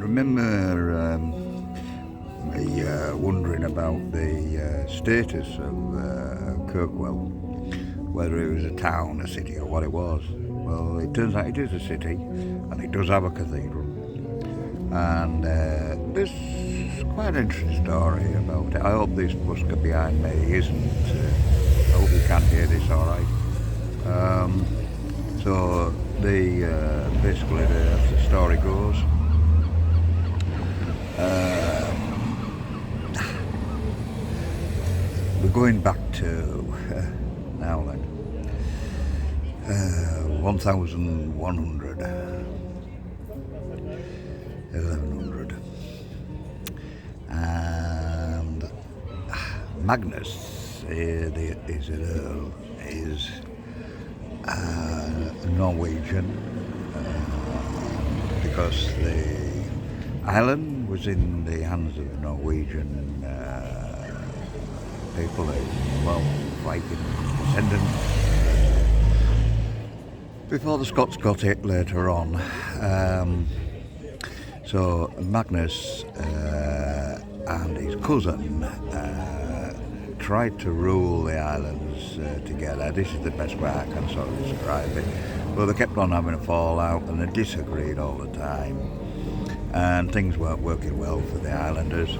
can remember me wondering about the status of Kirkwell, whether it was a town, a city, or what it was. Well, it turns out it is a city, and it does have a cathedral. And there's quite an interesting story about it. I hope this busker behind me isn't. I hope you can hear this all right. So basically, as the story goes, we're going back to now then 1100, 1100, and Magnus is an earl, is Norwegian, because the island was in the hands of the Norwegian people, Viking descendants, before the Scots got it later on. So Magnus and his cousin tried to rule the islands together. This is the best way I can sort of describe it. But they kept on having a fallout and they disagreed all the time. And things weren't working well for the islanders.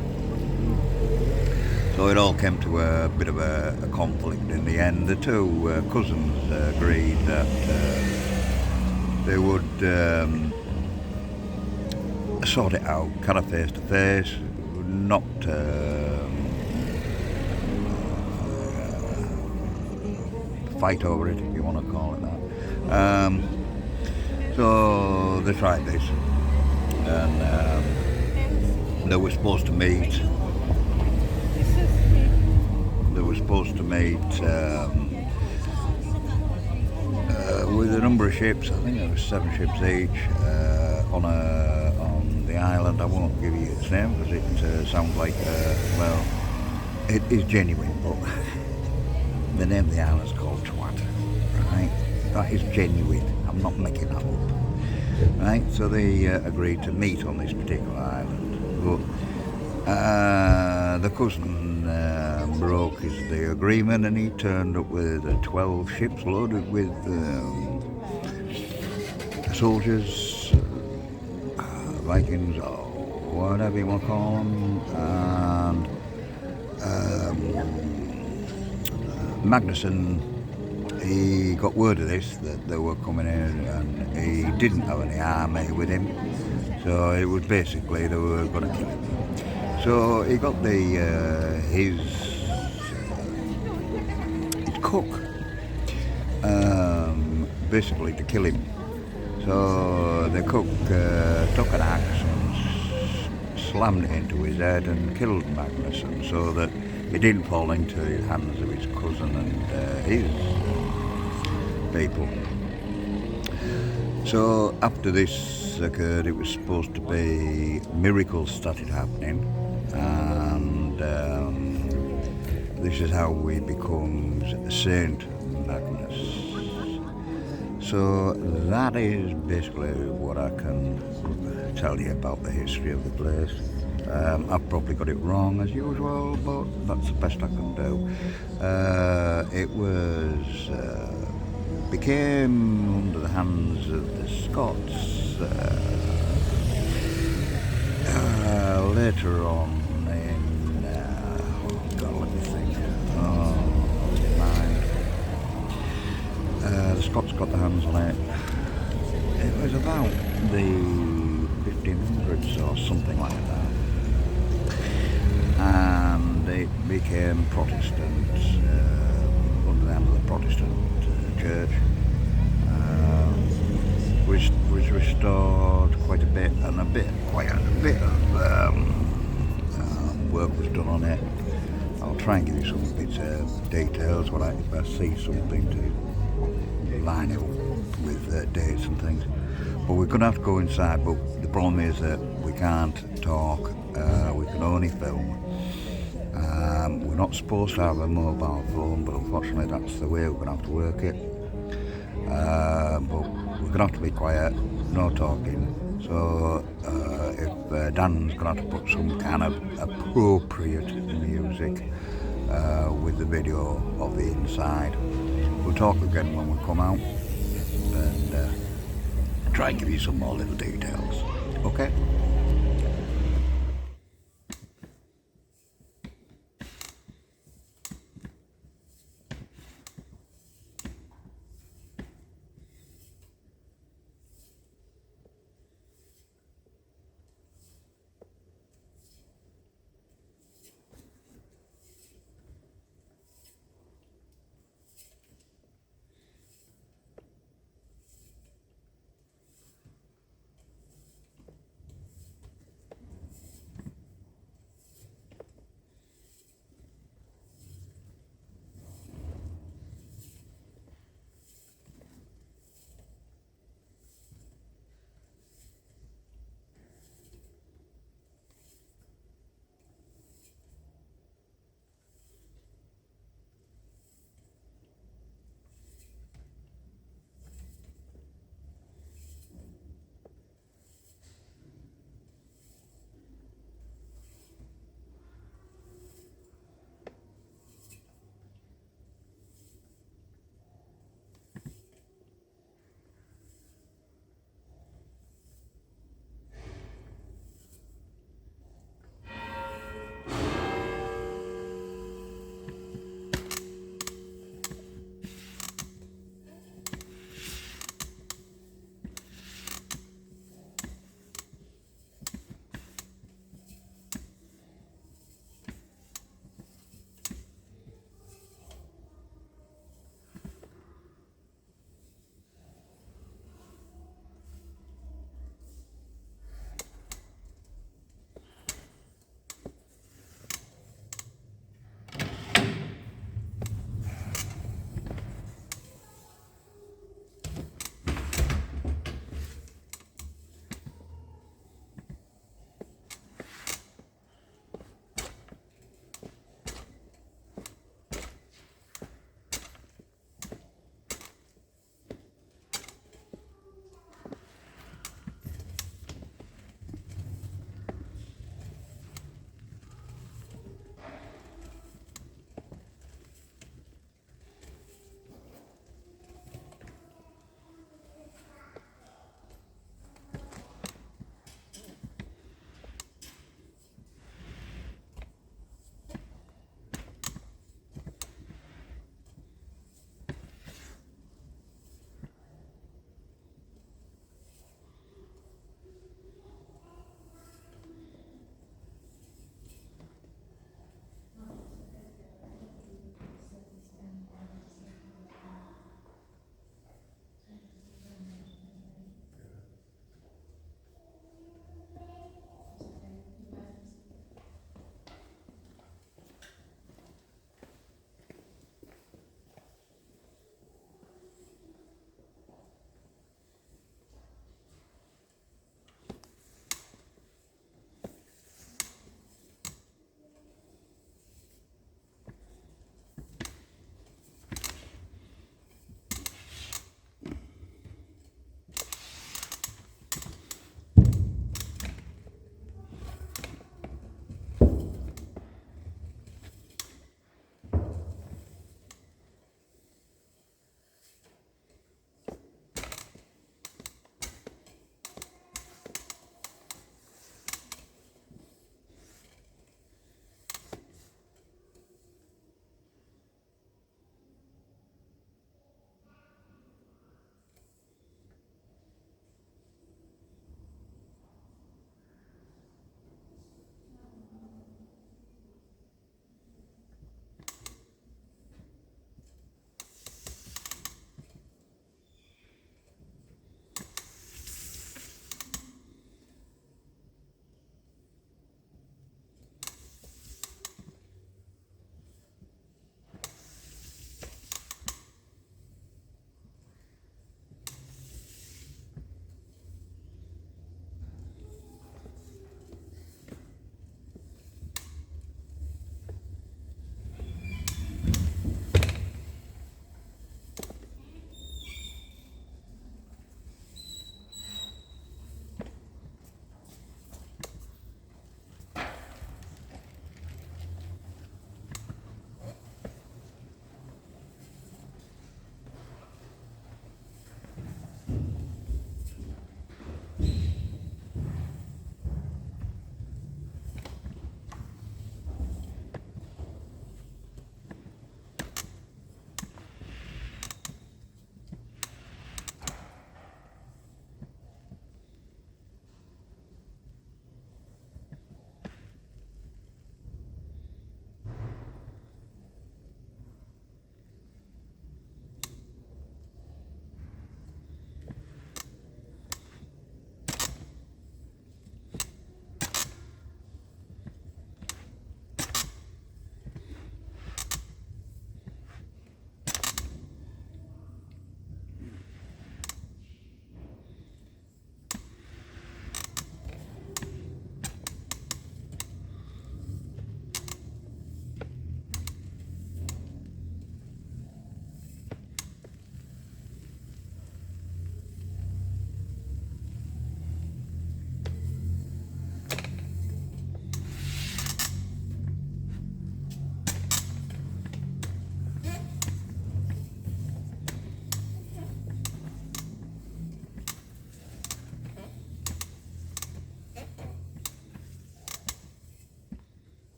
So it all came to a bit of a conflict in the end. The two cousins agreed that they would sort it out, kind of face to face, not fight over it, if you want to call it that. So they tried this, and they were supposed to meet. With a number of ships. I think there were 7 ships each on the island. I won't give you its name because it sounds like it is genuine, but the name of the island is called Twat. Right, that is genuine. I'm not making that up. Right, so they agreed to meet on this particular island, but the cousin broke the agreement, and he turned up with 12 ships loaded with soldiers, Vikings, or whatever you want to call them, and Magnuson, he got word of this, that they were coming in, and he didn't have any army with him, so it was basically they were going to kill him. So he got his cook basically to kill him. So the cook took an axe and slammed it into his head and killed Magnuson, so that he didn't fall into the hands of his cousin and his people. So after this occurred, it was supposed to be miracles started happening, and this is how we become Saint Magnus. So that is basically what I can tell you about the history of the place. I've probably got it wrong as usual, but that's the best I can do. It became under the hands of the Scots later on in, let me think, the Scots got their hands on it. It was about the 1500s or something like that, and it became Protestant, under the hand of the Protestant church, which was restored quite a bit, and quite a bit of work was done on it. I'll try and give you some bits of details when I see something to line it up with dates and things. But we're going to have to go inside, but the problem is that we can't talk, we can only film. We're not supposed to have a mobile phone, but unfortunately that's the way we're going to have to work it. But we're going to have to be quiet, no talking. So if Dan's going to have to put some kind of appropriate music with the video of the inside. We'll talk again when we come out and try and give you some more little details. Okay?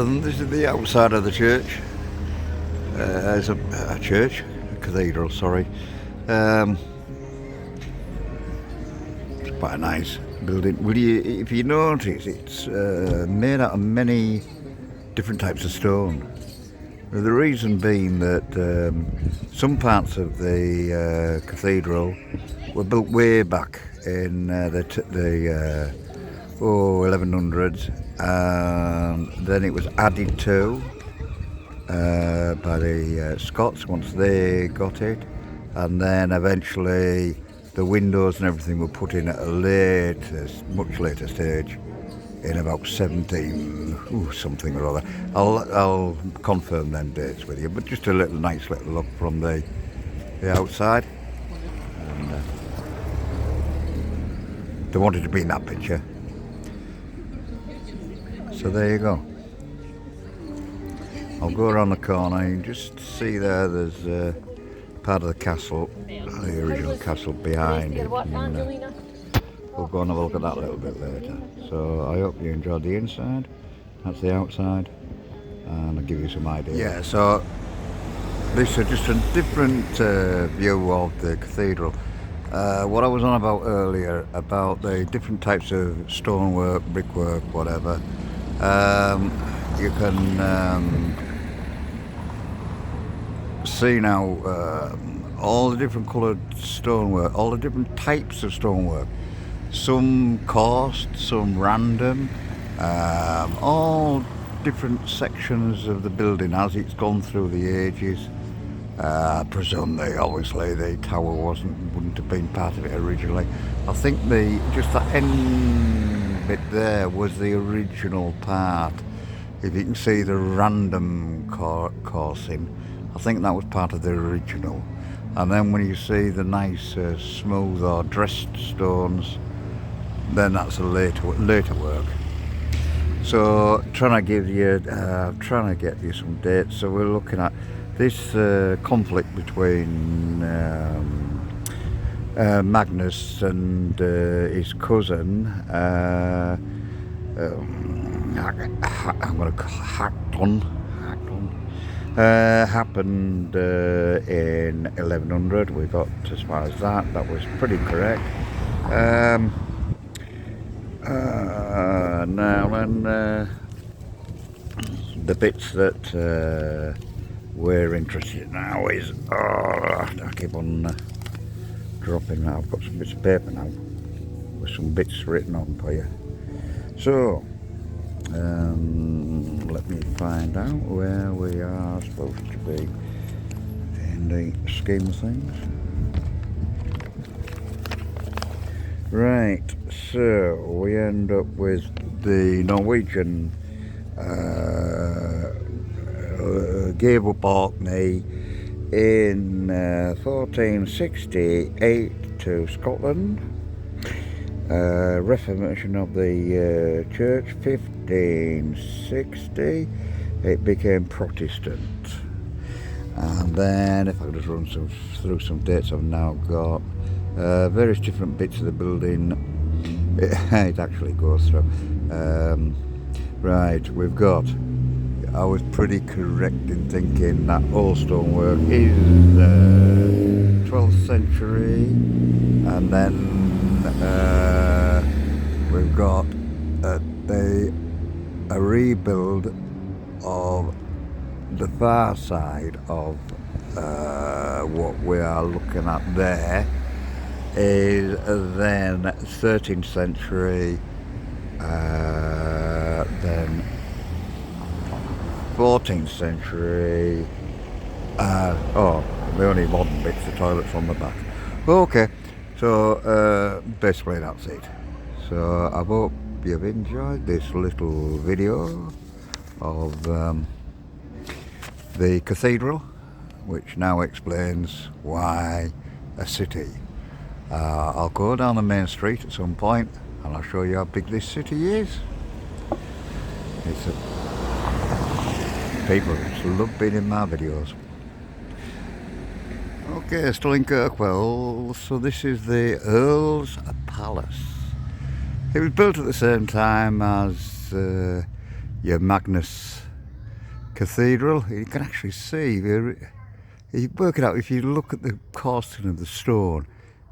and this is the outside of the church. It's a church, a cathedral, sorry. It's quite a nice building. If you notice, it's made out of many different types of stone. The reason being that some parts of the cathedral were built way back in the 1100s, and then it was added to by the Scots once they got it, and then eventually the windows and everything were put in at a much later stage, in about 17 something or other. I'll confirm them dates with you, but just a nice little look from the outside. And, they wanted to be in that picture, so there you go. I'll go around the corner. You can just see there's part of the castle, the original castle behind it. We'll go and have a look at that a little bit later. So I hope you enjoyed the inside. That's the outside, and I'll give you some ideas. Yeah, so this is just a different view of the cathedral. What I was on about earlier, about the different types of stonework, brickwork, whatever. You can see now all the different coloured stonework, all the different types of stonework. Some coursed, some random, all different sections of the building as it's gone through the ages. I presume obviously the tower wouldn't have been part of it originally. I think just that end bit there was the original part. If you can see the random coursing, I think that was part of the original. And then when you see the nice smooth or dressed stones, then that's a later work. So trying to get you some dates. So we're looking at this conflict between Magnus and his cousin. I'm going to Hackton. Happened in 1100. We got as far as that. That was pretty correct. Now then, the bits that we're interested in now is, I keep on dropping that. I've got some bits of paper now with some bits written on for you. So, let me find out where we are supposed to be in the scheme of things. Right, so we end up with the Norwegian gave up Orkney in 1468 to Scotland. Reformation of the church, 1560, it became Protestant. And then, if I could just run through some dates I've now got, various different bits of the building, it actually goes through. Right, we've got, I was pretty correct in thinking that all stonework is 12th century, and then we've got a rebuild of the far side of what we are looking at there is then 13th century, then 14th century, the only modern bits, the toilets on the back. Okay, so basically that's it. So I hope you've enjoyed this little video of the cathedral, which now explains why a city. I'll go down the main street at some point and I'll show you how big this city is. People just love being in my videos. Okay, still in Kirkwell. So this is the Earl's Palace. It was built at the same time as your Magnus Cathedral. You can actually see, you work it out, if you look at the coursing of the stone,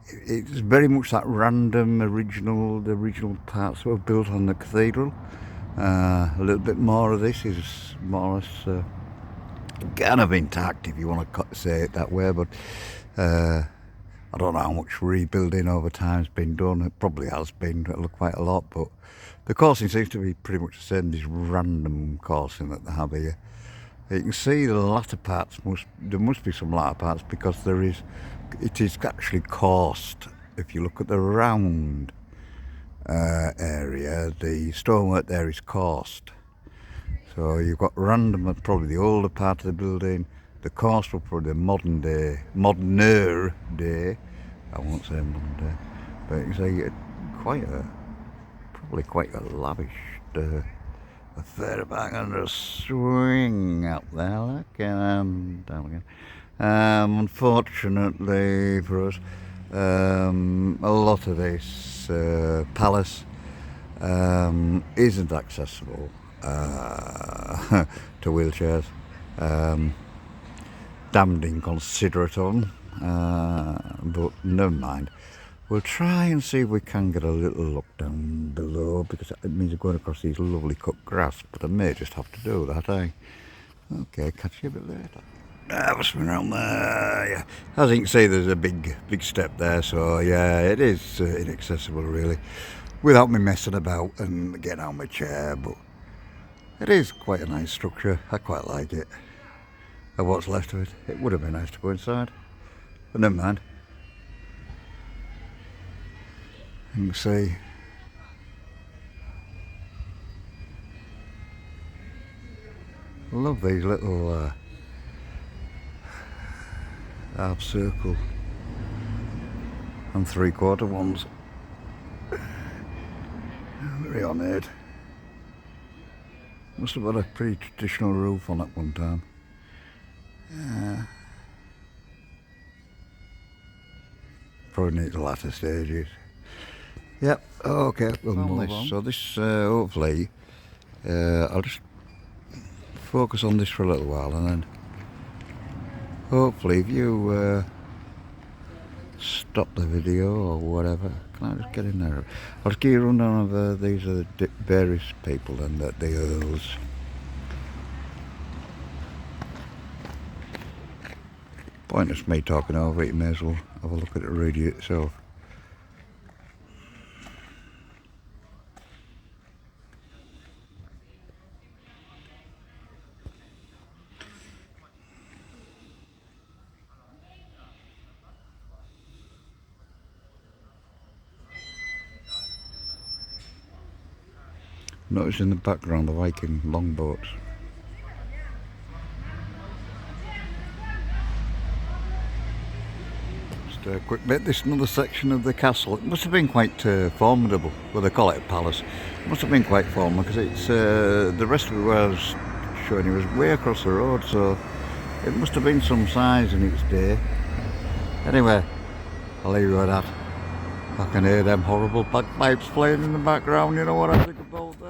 it's very much that random the original parts that were built on the cathedral. A little bit more of this is more or less kind of intact, if you want to say it that way, but I don't know how much rebuilding over time has been done. It probably has been quite a lot, but the coursing seems to be pretty much the same, this random coursing that they have here. You can see the latter parts, there must be some latter parts, because it is actually coursed. If you look at the round area, the stonework there is coursed. So you've got random, probably the older part of the building, the coursed were probably the moderner day, I won't say modern day, but you can see probably quite a lavish affair. If I can just swing up there, look, and down again. Unfortunately for us, a lot of this palace isn't accessible to wheelchairs. Damned inconsiderate of them, but never mind. We'll try and see if we can get a little look down below, because it means we're going across these lovely cut grass, but I may just have to do that, eh? Okay, catch you a bit later. What's been around there? Yeah. As you can see, there's a big step there, so yeah, it is inaccessible really, without me messing about and getting out of my chair, but it is quite a nice structure. I quite like it. Of what's left of it. It would have been nice to go inside, but never mind. You can see I love these little half circle and 3/4 ones. Very honoured. Must have had a pretty traditional roof on at one time. Probably needs the latter stages. Yep, okay, we'll move on. So this, hopefully, I'll just focus on this for a little while, and then hopefully if you stop the video or whatever, can I just get in there? I'll just give you a rundown of these are the various people and the earls. Pointless me talking over it, you may as well have a look at it and read it yourself. Notice in the background the Viking longboats. Just a quick bit, this is another section of the castle. It must have been quite formidable. Well, they call it a palace. It must have been quite formidable, because it's the rest of it where I was showing you was way across the road, so it must have been some size in its day. Anyway, I'll leave you with that. I can hear them horrible bagpipes playing in the background, you know what I think about them.